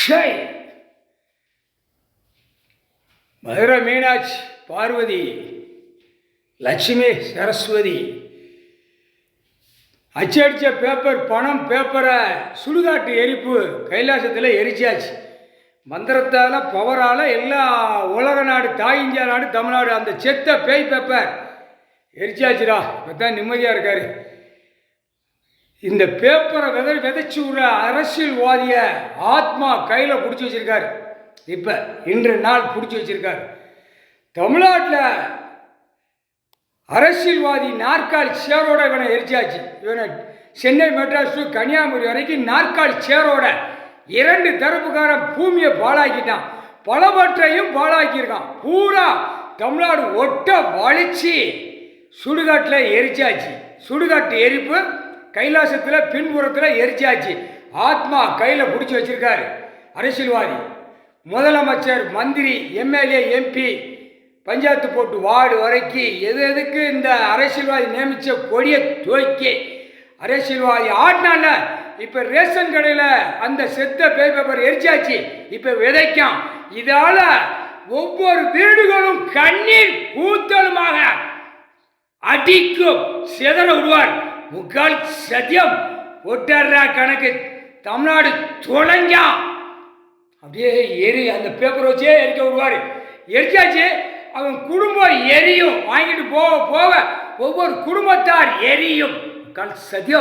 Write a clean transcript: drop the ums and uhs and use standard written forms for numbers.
Shy Madurai Meenakshi Parvati Lakshmi Saraswati அச்சடித்த paper பணம் பேப்பரை சுடுகாட்டு எரிப்பு கைலாசத்தில் எரிச்சாச்சு. மந்திரத்தால் பவரால் எல்லா உலக நாடு தாய் இந்தியா நாடு தமிழ்நாடு அந்த செத்த பேய் பேப்பர் எரிச்சாச்சுடா. இப்போ தான் நிம்மதியாக இருக்கார். இந்த பேப்பரை விதைச்சி விடுற அரசியல்வாதிய ஆத்மா கையில் பிடிச்சி வச்சிருக்காரு. இப்போ இன்று நாள் பிடிச்சி வச்சிருக்காரு. தமிழ்நாட்டில் அரசியல்வாதி நாற்காலி சேரோட இவனை எரிச்சாச்சு. இவனை சென்னை மெட்ராஸ் டு கன்னியாகுமரி வரைக்கும் நாற்காலி சேரோட 2 தரப்புக்காரன் பூமியை பாழாக்கிட்டான். பலவற்றையும் பாழாக்கியிருக்கான். பூரா தமிழ்நாடு ஒட்ட வலிச்சு சுடுகாட்டில் எரிச்சாச்சு. சுடுகாட்டு எரிப்பு கைலாசத்தில் பின்புறத்தில் எரிச்சாச்சு. ஆத்மா கையில் பிடிச்சி வச்சிருக்காரு. அரசியல்வாதி முதலமைச்சர் மந்திரி எம்எல்ஏ எம்பி பஞ்சாயத்து போட்டு வார்டு வரைக்கும் எதுக்கு இந்த அரசியல்வாதி நியமித்த கொடியை துவக்கி அரசியல்வாதி ஆட்டினால. இப்போ ரேஷன் கடையில் அந்த செத்த பேப்பர் எரிச்சாச்சு. இப்போ விதைக்கும். இதால் ஒவ்வொரு வீடுகளும் கண்ணீர் கூத்தலுமாக அடிக்கும் சிதற விடுவார். முக்கால் சத்தியம் ஒட்டர்ரா கணக்கு தமிழ்நாடு தொலைஞ்சா அப்படியே அந்த பேப்பர் வச்சே எரிக்க விடுவார். எரிச்சாச்சு. அவன் குடும்பம் எரியும். வாங்கிட்டு போக போக ஒவ்வொரு குடும்பத்தார் எரியும். முக்கால் சத்தியம்.